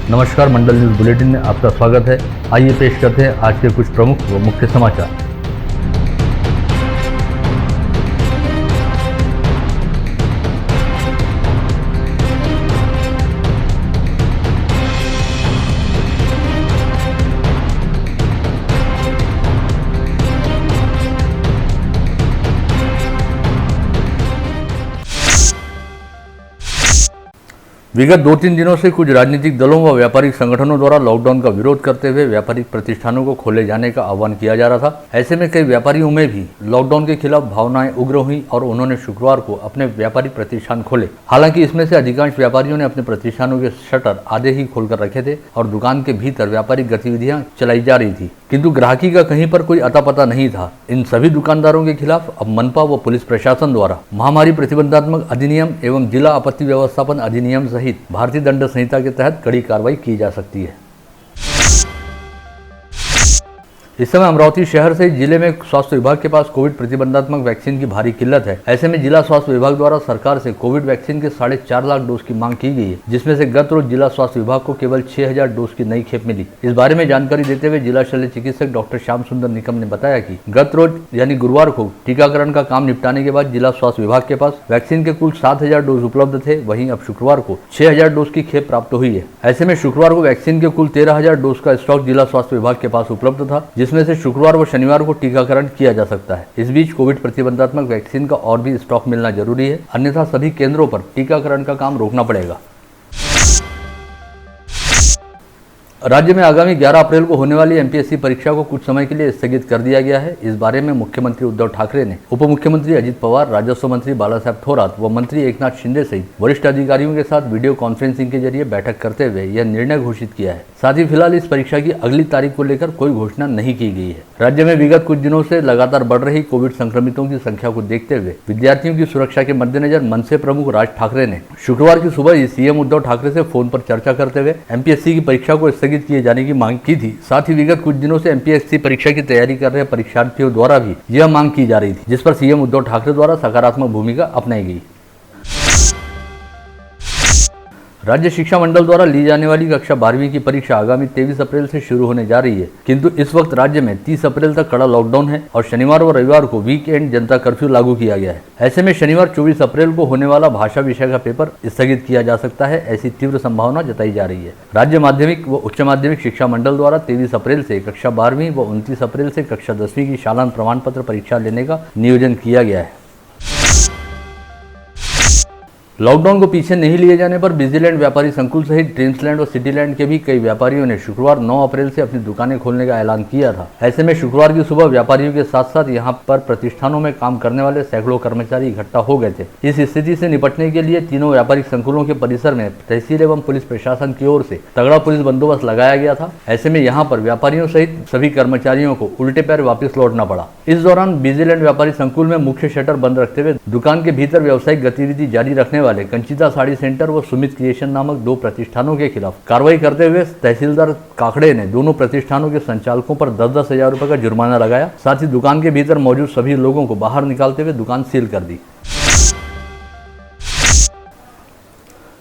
नमस्कार, मंडल news bulletin में आपका स्वागत है। आइए पेश करते हैं आज के कुछ प्रमुख व मुख्य समाचार। विगत 2-3 दिनों से कुछ राजनीतिक दलों व व्यापारिक संगठनों द्वारा लॉकडाउन का विरोध करते हुए व्यापारिक प्रतिष्ठानों को खोले जाने का आह्वान किया जा रहा था। ऐसे में कई व्यापारियों में भी लॉकडाउन के खिलाफ भावनाएं उग्र हुई और उन्होंने शुक्रवार को अपने व्यापारिक प्रतिष्ठान खोले। हालांकि इसमें से अधिकांश व्यापारियों ने अपने प्रतिष्ठानों के शटर आधे ही खोलकर रखे थे और दुकान के भीतर व्यापारिक गतिविधियां चलाई जा रही थी, किंतु ग्राहकी का कहीं पर कोई अता पता नहीं था। इन सभी दुकानदारों के खिलाफ अब मनपा व पुलिस प्रशासन द्वारा महामारी प्रतिबंधात्मक अधिनियम एवं जिला आपत्ति व्यवस्थापन अधिनियम सहित भारतीय दंड संहिता के तहत कड़ी कार्रवाई की जा सकती है। इस समय अमरावती शहर से जिले में स्वास्थ्य विभाग के पास कोविड प्रतिबंधात्मक वैक्सीन की भारी किल्लत है। ऐसे में जिला स्वास्थ्य विभाग द्वारा सरकार से कोविड वैक्सीन के 4.5 लाख डोज की मांग की गई है, जिसमें से गत रोज जिला स्वास्थ्य विभाग को केवल 6000 डोज की नई खेप मिली। इस बारे में जानकारी देते हुए जिला शल्य चिकित्सक डॉक्टर श्याम सुंदर निकम ने बताया कि गत रोज यानी गुरुवार को टीकाकरण का काम निपटाने के बाद जिला स्वास्थ्य विभाग के पास वैक्सीन के कुल 7000 डोज उपलब्ध थे। वहीं अब शुक्रवार को 6000 डोज की खेप प्राप्त हुई है। ऐसे में शुक्रवार को वैक्सीन के कुल 13000 डोज का स्टॉक जिला स्वास्थ्य विभाग के पास उपलब्ध था, जिसमें से शुक्रवार शनिवार को टीकाकरण किया जा सकता है। इस बीच कोविड प्रतिबंधात्मक वैक्सीन का और भी स्टॉक मिलना जरूरी है, अन्यथा सभी केंद्रों पर टीकाकरण का काम रोकना पड़ेगा। राज्य में आगामी 11 अप्रैल को होने वाली एमपीएससी परीक्षा को कुछ समय के लिए स्थगित कर दिया गया है। इस बारे में मुख्यमंत्री उद्धव ठाकरे ने उप मुख्यमंत्री अजित पवार, राजस्व मंत्री बालासाहेब थोरात व मंत्री एकनाथ शिंदे सहित वरिष्ठ अधिकारियों के साथ वीडियो कॉन्फ्रेंसिंग के जरिए बैठक करते हुए यह निर्णय घोषित किया है। साथ ही फिलहाल इस परीक्षा की अगली तारीख को लेकर कोई घोषणा नहीं की गई है। राज्य में विगत कुछ दिनों से लगातार बढ़ रही कोविड संक्रमितों की संख्या को देखते हुए विद्यार्थियों की सुरक्षा के मद्देनजर मनसे प्रमुख राज ठाकरे ने शुक्रवार की सुबह ही सीएम उद्धव ठाकरे से फोन पर चर्चा करते हुए एमपीएससी की परीक्षा को स्थगित किए जाने की मांग की थी। साथ ही विगत कुछ दिनों से एमपीएससी परीक्षा की तैयारी कर रहे परीक्षार्थियों द्वारा भी यह मांग की जा रही थी, जिस पर सीएम उद्धव ठाकरे द्वारा सकारात्मक भूमिका अपनाई गई। राज्य शिक्षा मंडल द्वारा ली जाने वाली कक्षा 12वीं की परीक्षा आगामी 23 अप्रैल से शुरू होने जा रही है, किंतु इस वक्त राज्य में 30 अप्रैल तक कड़ा लॉकडाउन है और शनिवार व रविवार को वीकेंड जनता कर्फ्यू लागू किया गया है। ऐसे में शनिवार 24 अप्रैल को होने वाला भाषा विषय का पेपर स्थगित किया जा सकता है, ऐसी तीव्र संभावना जताई जा रही है। राज्य माध्यमिक व उच्च माध्यमिक शिक्षा मंडल द्वारा 23 अप्रैल से कक्षा 12वीं व 29 अप्रैल से कक्षा 10वीं की शालांत प्रमाण पत्र परीक्षा लेने का नियोजन किया गया है। लॉकडाउन को पीछे नहीं लिए जाने पर बिजीलैंड व्यापारी संकुल सहित ड्रीम्सलैंड और सिटीलैंड के भी कई व्यापारियों ने शुक्रवार 9 अप्रैल से अपनी दुकानें खोलने का ऐलान किया था। ऐसे में शुक्रवार की सुबह व्यापारियों के साथ साथ यहां पर प्रतिष्ठानों में काम करने वाले सैकड़ों कर्मचारी इकट्ठा हो गए थे। इस स्थिति से निपटने के लिए तीनों व्यापारिक संकुलों के परिसर में तहसील एवं पुलिस प्रशासन की ओर से तगड़ा पुलिस बंदोबस्त लगाया गया था। ऐसे में यहाँ पर व्यापारियों सहित सभी कर्मचारियों को उल्टे पैर वापस लौटना पड़ा। इस दौरान बिजीलैंड व्यापारी संकुल में मुख्य शटर बंद रखते हुए दुकान के भीतर व्यावसायिक गतिविधि जारी रखने वाले कंचिता साड़ी सेंटर व सुमित क्रिएशन नामक 2 प्रतिष्ठानों के खिलाफ कार्रवाई करते हुए तहसीलदार काकड़े ने दोनों प्रतिष्ठानों के संचालकों पर 10-10 हजार रुपए का जुर्माना लगाया। साथ ही दुकान के भीतर मौजूद सभी लोगों को बाहर निकालते हुए दुकान सील कर दी।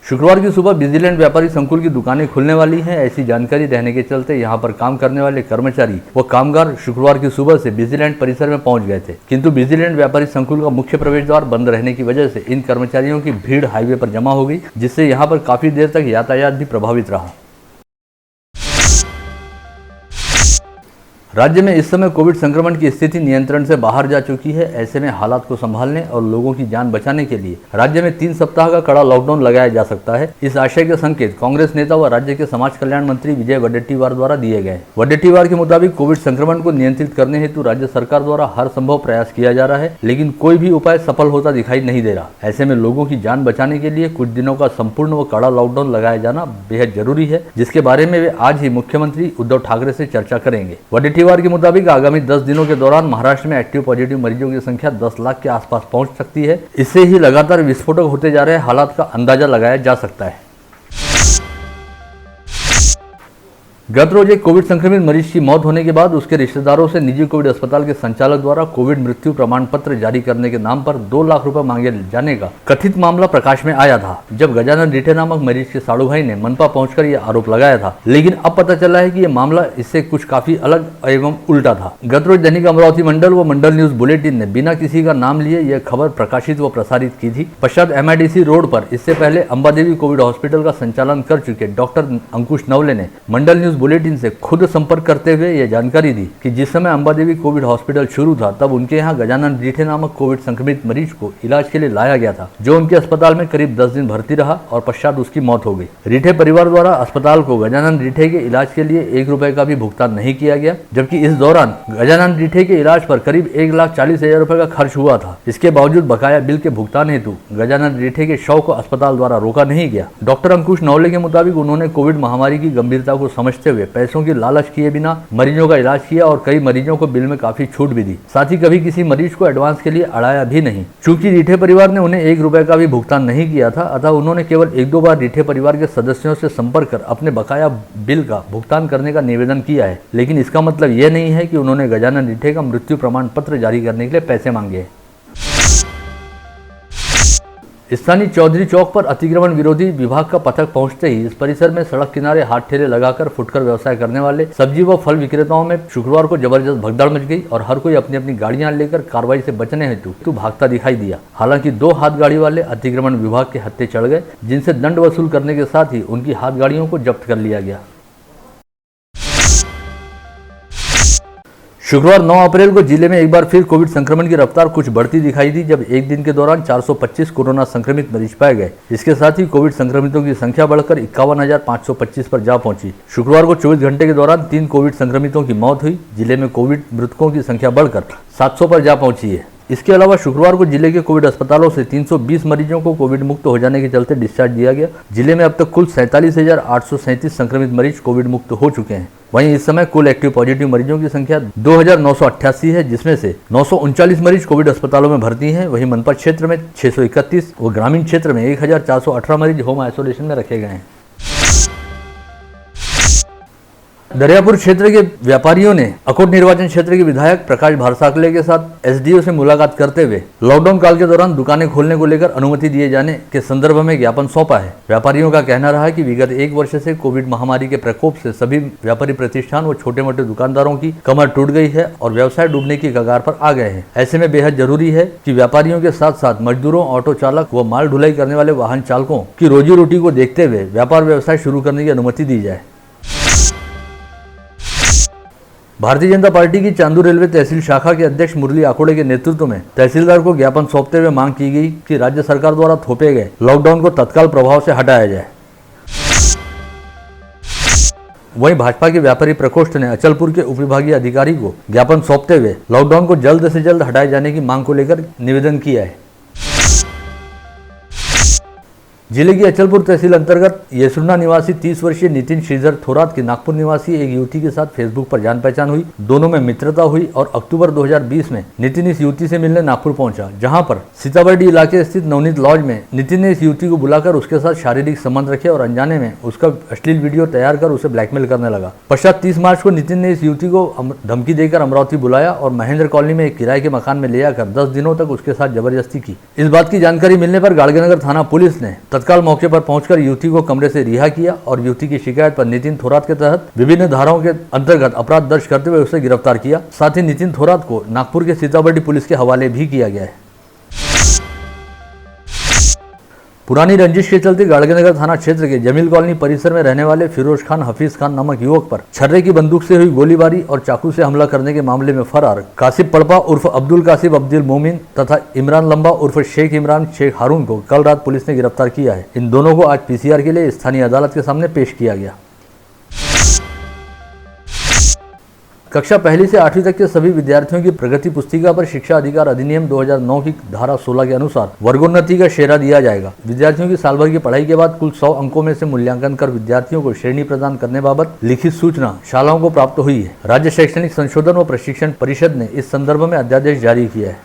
शुक्रवार की सुबह बिजीलैंड व्यापारी संकुल की दुकानें खुलने वाली हैं, ऐसी जानकारी रहने के चलते यहां पर काम करने वाले कर्मचारी व कामगार शुक्रवार की सुबह से बिजीलैंड परिसर में पहुंच गए थे, किंतु बिजीलैंड व्यापारी संकुल का मुख्य प्रवेश द्वार बंद रहने की वजह से इन कर्मचारियों की भीड़ हाईवे पर जमा हो गई, जिससे यहां पर काफी देर तक यातायात भी प्रभावित रहा। राज्य में इस समय कोविड संक्रमण की स्थिति नियंत्रण से बाहर जा चुकी है। ऐसे में हालात को संभालने और लोगों की जान बचाने के लिए राज्य में 3 सप्ताह का कड़ा लॉकडाउन लगाया जा सकता है। इस आशय के संकेत कांग्रेस नेता व राज्य के समाज कल्याण मंत्री विजय वडेट्टीवार द्वारा दिए गए। वडेट्टीवार के मुताबिक कोविड संक्रमण को नियंत्रित करने हेतु राज्य सरकार द्वारा हर संभव प्रयास किया जा रहा है, लेकिन कोई भी उपाय सफल होता दिखाई नहीं दे रहा। ऐसे में लोगों की जान बचाने के लिए कुछ दिनों का संपूर्ण व कड़ा लॉकडाउन लगाया जाना बेहद जरूरी है, जिसके बारे में वे आज ही मुख्यमंत्री उद्धव ठाकरे से चर्चा करेंगे। वडेट्टीवार के मुताबिक आगामी 10 दिनों के दौरान महाराष्ट्र में एक्टिव पॉजिटिव मरीजों की संख्या 10 लाख के आसपास पहुंच सकती है। इससे ही लगातार विस्फोटक होते जा रहे हालात का अंदाजा लगाया जा सकता है। गत रोज एक कोविड संक्रमित मरीज की मौत होने के बाद उसके रिश्तेदारों से निजी कोविड अस्पताल के संचालक द्वारा कोविड मृत्यु प्रमाण पत्र जारी करने के नाम पर 2 लाख रुपए मांगे जाने का कथित मामला प्रकाश में आया था, जब गजानन रीठे नामक मरीज के साड़ू भाई ने मनपा पहुंचकर यह आरोप लगाया था। लेकिन अब पता चला है कि यह मामला इससे कुछ काफी अलग एवं उल्टा था। गत रोज दैनिक अमरावती मंडल व मंडल न्यूज बुलेटिन ने बिना किसी का नाम लिए यह खबर प्रकाशित व प्रसारित की थी। पश्चात MIDC रोड पर इससे पहले अंबादेवी कोविड हॉस्पिटल का संचालन कर चुके डॉक्टर अंकुश नवले ने मंडल न्यूज बुलेटिन से खुद संपर्क करते हुए यह जानकारी दी कि जिस समय अंबादेवी कोविड हॉस्पिटल शुरू था तब उनके यहाँ गजानन रीठे नामक कोविड संक्रमित मरीज को इलाज के लिए लाया गया था, जो उनके अस्पताल में करीब 10 दिन भर्ती रहा और पश्चात उसकी मौत हो गई। रीठे परिवार द्वारा अस्पताल को गजानन रीठे के इलाज के लिए 1 रुपए का भी भुगतान नहीं किया गया, जबकि इस दौरान गजानन रीठे के इलाज पर करीब 1,40,000 रुपए का खर्च हुआ था। इसके बावजूद बकाया बिल के भुगतान हेतु गजानन रीठे के शव को अस्पताल द्वारा रोका नहीं गया। डॉक्टर अंकुश नवले के मुताबिक उन्होंने कोविड महामारी की गंभीरता को समझते हुए पैसों की लालच किए बिना मरीजों का इलाज किया और कई मरीजों को बिल में काफी छूट भी दी। साथ ही कभी किसी मरीज को एडवांस के लिए अड़ाया भी नहीं। चूंकि रीठे परिवार ने उन्हें 1 रुपए का भी भुगतान नहीं किया था, अतः उन्होंने केवल 1-2 बार रीठे परिवार के सदस्यों से संपर्क कर अपने बकाया बिल का भुगतान करने का निवेदन किया है। लेकिन इसका मतलब यह नहीं है कि उन्होंने गजानन रीठे का मृत्यु प्रमाण पत्र जारी करने के लिए पैसे मांगे हैं। स्थानीय चौधरी चौक पर अतिक्रमण विरोधी विभाग का पथक पहुंचते ही इस परिसर में सड़क किनारे हाथ ठेले लगाकर फुटकर व्यवसाय करने वाले सब्जी व फल विक्रेताओं में शुक्रवार को जबरदस्त भगदड़ मच गई और हर कोई अपनी अपनी गाड़ियां लेकर कार्रवाई से बचने हेतु भागता दिखाई दिया। हालांकि 2 हाथ गाड़ी वाले अतिक्रमण विभाग के हत्थे चढ़ गए, जिनसे दंड वसूल करने के साथ ही उनकी हाथ गाड़ियों को जब्त कर लिया गया। शुक्रवार 9 अप्रैल को जिले में एक बार फिर कोविड संक्रमण की रफ्तार कुछ बढ़ती दिखाई दी, जब एक दिन के दौरान 425 कोरोना संक्रमित मरीज पाए गए। इसके साथ ही कोविड संक्रमितों की संख्या बढ़कर 51,525 पर जा पहुंची। शुक्रवार को 24 घंटे के दौरान 3 कोविड संक्रमितों की मौत हुई। जिले में कोविड मृतकों की संख्या बढ़कर 700 पर जा पहुंची है। इसके अलावा शुक्रवार को जिले के कोविड अस्पतालों से 320 मरीजों को कोविड मुक्त हो जाने के चलते डिस्चार्ज दिया गया। जिले में अब तक कुल 47,837 संक्रमित मरीज कोविड मुक्त हो चुके हैं। वहीं इस समय कुल एक्टिव पॉजिटिव मरीजों की संख्या 2,988 है, जिसमें से 939 मरीज कोविड अस्पतालों में भर्ती हैं। वहीं मनपा क्षेत्र में 631 व ग्रामीण क्षेत्र में 1,418 मरीज होम आइसोलेशन में रखे गए हैं। दरियापुर क्षेत्र के व्यापारियों ने अकोट निर्वाचन क्षेत्र के विधायक प्रकाश भारसाकले के साथ SDO से मुलाकात करते हुए लॉकडाउन काल के दौरान दुकानें खोलने को लेकर अनुमति दिए जाने के संदर्भ में ज्ञापन सौंपा है। व्यापारियों का कहना रहा है कि विगत 1 वर्ष से कोविड महामारी के प्रकोप से सभी व्यापारी प्रतिष्ठान व छोटे मोटे दुकानदारों की कमर टूट गई है और व्यवसाय डूबने की कगार पर आ गए हैं। ऐसे में बेहद जरूरी है कि व्यापारियों के साथ साथ मजदूरों, ऑटो चालक व माल ढुलाई करने वाले वाहन चालकों की रोजी रोटी को देखते हुए व्यापार व्यवसाय शुरू करने की अनुमति दी जाए। भारतीय जनता पार्टी की चांदू रेलवे तहसील शाखा के अध्यक्ष मुरली आकोड़े के नेतृत्व में तहसीलदार को ज्ञापन सौंपते हुए मांग की गई कि राज्य सरकार द्वारा थोपे गए लॉकडाउन को तत्काल प्रभाव से हटाया जाए। वहीं भाजपा के व्यापारी प्रकोष्ठ ने अचलपुर के उपविभागीय अधिकारी को ज्ञापन सौंपते हुए लॉकडाउन को जल्द से जल्द हटाए जाने की मांग को लेकर निवेदन किया है। जिले की अचलपुर तहसील अंतर्गत येसुर्ना निवासी 30 वर्षीय नितिन श्रीधर थोरात की नागपुर निवासी एक युवती के साथ फेसबुक पर जान पहचान हुई। दोनों में मित्रता हुई और अक्टूबर 2020 में नितिन इस युवती से मिलने नागपुर पहुंचा, जहां पर सीताबर्डी इलाके स्थित नवनीत लॉज में नितिन ने इस युवती को बुलाकर उसके साथ शारीरिक संबंध रखे और अनजाने में उसका अश्लील वीडियो तैयार कर उसे ब्लैकमेल करने लगा। पश्चात 30 मार्च को नितिन ने इस युवती को धमकी देकर अमरावती बुलाया और महेंद्र कॉलोनी में एक किराए के मकान में ले आकर 10 दिनों तक उसके साथ जबरदस्ती की। इस बात की जानकारी मिलने पर गाड़गेनगर थाना पुलिस ने तत्काल मौके पर पहुंचकर युवती को कमरे से रिहा किया और युवती की शिकायत पर नितिन थोरात के तहत विभिन्न धाराओं के अंतर्गत अपराध दर्ज करते हुए उसे गिरफ्तार किया। साथ ही नितिन थोरात को नागपुर के सीताबर्डी पुलिस के हवाले भी किया गया है। पुरानी रंजिश के चलते गाड़गेनगर थाना क्षेत्र के जमील कॉलोनी परिसर में रहने वाले फिरोज खान हफीज खान नामक युवक पर छर्रे की बंदूक से हुई गोलीबारी और चाकू से हमला करने के मामले में फरार कासिब पड़पा उर्फ अब्दुल कासिब अब्दुल मोमिन तथा इमरान लंबा उर्फ शेख इमरान शेख हारून को कल रात पुलिस ने गिरफ्तार किया है। इन दोनों को आज PCR के लिए स्थानीय अदालत के सामने पेश किया गया। कक्षा 1 से 8वीं तक के सभी विद्यार्थियों की प्रगति पुस्तिका पर शिक्षा अधिकार अधिनियम 2009 की धारा 16 के अनुसार वर्गोन्नति का शेरा दिया जाएगा। विद्यार्थियों की साल भर की पढ़ाई के बाद कुल 100 अंकों में से मूल्यांकन कर विद्यार्थियों को श्रेणी प्रदान करने बाबत लिखित सूचना शालाओं को प्राप्त हुई है। राज्य शैक्षणिक संशोधन व प्रशिक्षण परिषद ने इस संदर्भ में अध्यादेश जारी किया है।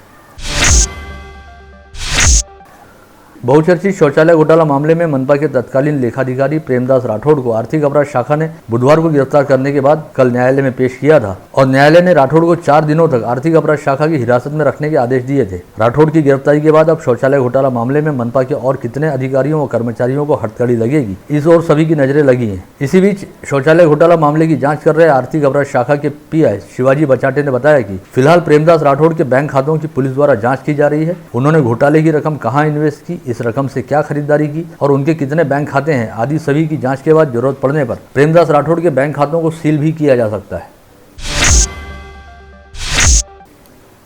बहुचर्चित शौचालय घोटाला मामले में मनपा के तत्कालीन लेखाधिकारी प्रेमदास राठौड़ को आर्थिक अपराध शाखा ने बुधवार को गिरफ्तार करने के बाद कल न्यायालय में पेश किया था और न्यायालय ने राठौड़ को 4 दिनों तक आर्थिक अपराध शाखा की हिरासत में रखने के आदेश दिए थे। राठौड़ की गिरफ्तारी के बाद अब शौचालय घोटाला मामले में मनपा के और कितने अधिकारियों व कर्मचारियों को हथकड़ी लगेगी, इस ओर सभी की नजरें लगी हैं। इसी बीच शौचालय घोटाला मामले की जांच कर रहे आर्थिक अपराध शाखा के पीआई शिवाजी बचाटे ने बताया कि फिलहाल प्रेमदास राठौड़ के बैंक खातों की पुलिस द्वारा जांच की जा रही है। उन्होंने घोटाले की रकम कहां इन्वेस्ट की, इस रकम से क्या खरीदारी की और उनके कितने बैंक खाते हैं आदि सभी की जांच के बाद जरूरत पड़ने पर प्रेमदास राठौड़ के बैंक खातों को सील भी किया जा सकता है।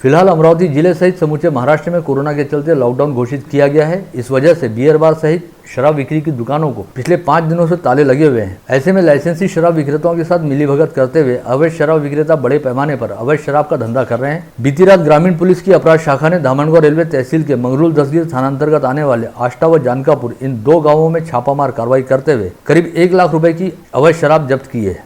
फिलहाल अमरावती जिले सहित समूचे महाराष्ट्र में कोरोना के चलते लॉकडाउन घोषित किया गया है। इस वजह से बियर बार सहित शराब बिक्री की दुकानों को पिछले 5 दिनों से ताले लगे हुए हैं। ऐसे में लाइसेंसी शराब विक्रेताओं के साथ मिलीभगत करते हुए अवैध शराब विक्रेता बड़े पैमाने पर अवैध शराब का धंधा कर रहे हैं। बीती रात ग्रामीण पुलिस की अपराध शाखा ने धामनगांव रेलवे तहसील के मंगरूल दसगीर थानांतर्गत आने वाले आष्टा व जानकापुर इन 2 गाँवों में छापामार कार्रवाई करते हुए करीब 1 लाख रुपए की अवैध शराब जब्त की है।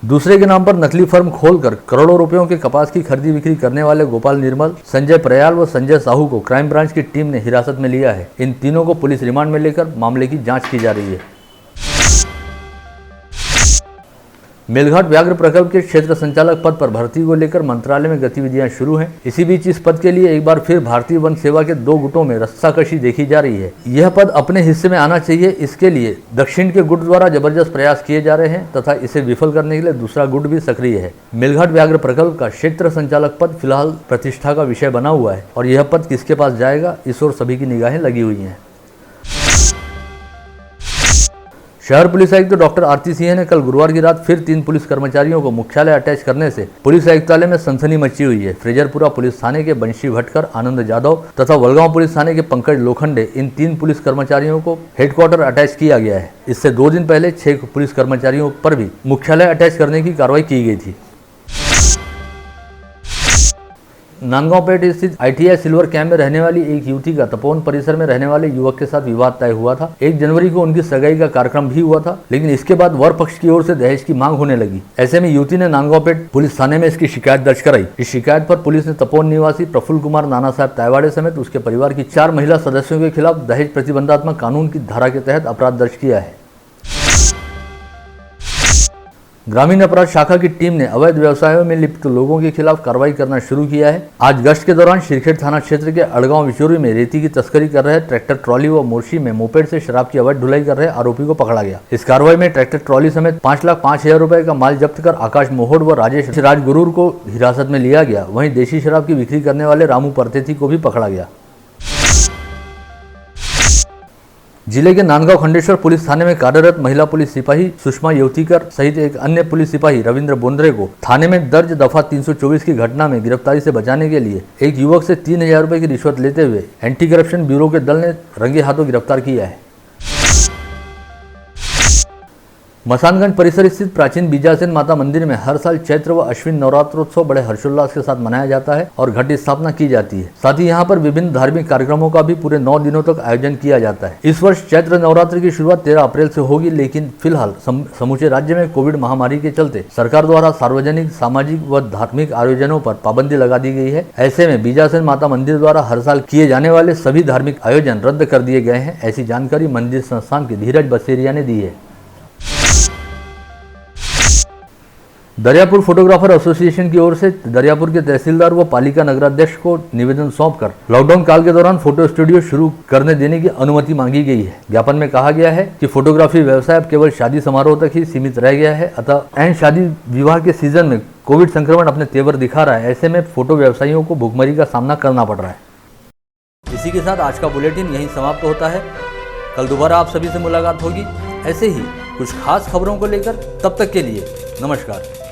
दूसरे के नाम पर नकली फर्म खोलकर करोड़ों रुपयों के कपास की खरीदी बिक्री करने वाले गोपाल निर्मल, संजय प्रयाल व संजय साहू को क्राइम ब्रांच की टीम ने हिरासत में लिया है। इन तीनों को पुलिस रिमांड में लेकर मामले की जांच की जा रही है। मेलघाट व्याघ्र प्रकल्प के क्षेत्र संचालक पद पर भर्ती को लेकर मंत्रालय में गतिविधियां शुरू हैं। इसी बीच इस पद के लिए एक बार फिर भारतीय वन सेवा के 2 गुटों में रस्साकशी देखी जा रही है। यह पद अपने हिस्से में आना चाहिए, इसके लिए दक्षिण के गुट द्वारा जबरदस्त प्रयास किए जा रहे हैं तथा इसे विफल करने के लिए दूसरा गुट भी सक्रिय है। मेलघाट व्याघ्र प्रकल्प का क्षेत्र संचालक पद फिलहाल प्रतिष्ठा का विषय बना हुआ है और यह पद किसके पास जाएगा, इस ओर सभी की निगाहें लगी हुई हैं। शहर पुलिस आयुक्त डॉक्टर आरती सिंह ने कल गुरुवार की रात फिर 3 पुलिस कर्मचारियों को मुख्यालय अटैच करने से पुलिस आयुक्तालय में सनसनी मची हुई है। फ्रेजरपुरा पुलिस थाने के बंशी भटकर, आनंद जाधव तथा वलगांव पुलिस थाने के पंकज लोखंडे इन 3 पुलिस कर्मचारियों को हेडक्वार्टर अटैच किया गया है। इससे 2 दिन पहले 6 पुलिस कर्मचारियों पर भी मुख्यालय अटैच करने की कार्रवाई की गई थी। नांदगांवपेट स्थित ITI सिल्वर कैंप में रहने वाली एक युवती का तपोवन परिसर में रहने वाले युवक के साथ विवाद तय हुआ था। 1 जनवरी को उनकी सगाई का कार्यक्रम भी हुआ था, लेकिन इसके बाद वर पक्ष की ओर से दहेज की मांग होने लगी। ऐसे में युवती ने नांदगांवपेट पुलिस थाने में इसकी शिकायत दर्ज कराई। इस शिकायत पर पुलिस ने तपोवन निवासी प्रफुल्ल कुमार नाना साहब तायवाड़े समेत उसके परिवार की 4 महिला सदस्यों के खिलाफ दहेज प्रतिबंधात्मक कानून की धारा के तहत अपराध दर्ज किया है। ग्रामीण अपराध शाखा की टीम ने अवैध व्यवसायों में लिप्त लोगों के खिलाफ कार्रवाई करना शुरू किया है। आज गश्त के दौरान शिरखेड़ थाना क्षेत्र के अड़गांव विचोरी में रेती की तस्करी कर रहे ट्रैक्टर ट्रॉली व मोर्शी में मोपेड से शराब की अवैध ढुलाई कर रहे आरोपी को पकड़ा गया। इस कार्रवाई में ट्रैक्टर ट्रॉली समेत 5,05,000 रुपए का माल जब्त कर आकाश मोहोड व राजेश राजगुरूर को हिरासत में लिया गया। वहीं देशी शराब की बिक्री करने वाले रामू परतेती को भी पकड़ा गया। जिले के नांदगांव खंडेश्वर पुलिस थाने में कार्यरत महिला पुलिस सिपाही सुषमा येवतीकर सहित एक अन्य पुलिस सिपाही रविंद्र बोंद्रे को थाने में दर्ज दफा 324 की घटना में गिरफ्तारी से बचाने के लिए एक युवक से 3,000 रुपए की रिश्वत लेते हुए एंटी करप्शन ब्यूरो के दल ने रंगे हाथों गिरफ्तार किया है। मसानगंज परिसर स्थित प्राचीन बीजासेन माता मंदिर में हर साल चैत्र व अश्विन नवरात्रोत्सव बड़े हर्षोल्लास के साथ मनाया जाता है और घट स्थापना की जाती है। साथ ही यहाँ पर विभिन्न धार्मिक कार्यक्रमों का भी पूरे 9 दिनों तक आयोजन किया जाता है। इस वर्ष चैत्र नवरात्र की शुरुआत 13 अप्रैल से होगी, लेकिन फिलहाल समूचे राज्य में कोविड महामारी के चलते सरकार द्वारा सार्वजनिक, सामाजिक व धार्मिक आयोजनों पर पाबंदी लगा दी गई है। ऐसे में बीजासेन माता मंदिर द्वारा हर साल किए जाने वाले सभी धार्मिक आयोजन रद्द कर दिए गए हैं। ऐसी जानकारी मंदिर संस्थान के धीरज बसेरिया ने दी है। दरियापुर फोटोग्राफर एसोसिएशन की ओर से दरियापुर के तहसीलदार व पालिका नगराध्यक्ष को निवेदन सौंपकर लॉकडाउन काल के दौरान फोटो स्टूडियो शुरू करने देने की अनुमति मांगी गई है। ज्ञापन में कहा गया है कि फोटोग्राफी व्यवसाय अब केवल शादी समारोह तक ही सीमित रह गया है, अतः एन शादी विवाह के सीजन में कोविड संक्रमण अपने तेवर दिखा रहा है। ऐसे में फोटो व्यवसायियों को भुखमरी का सामना करना पड़ रहा है। इसी के साथ आज का बुलेटिन यहीं समाप्त होता है। कल दोबारा आप सभी से मुलाकात होगी ऐसे ही कुछ खास खबरों को लेकर। तब तक के लिए नमस्कार।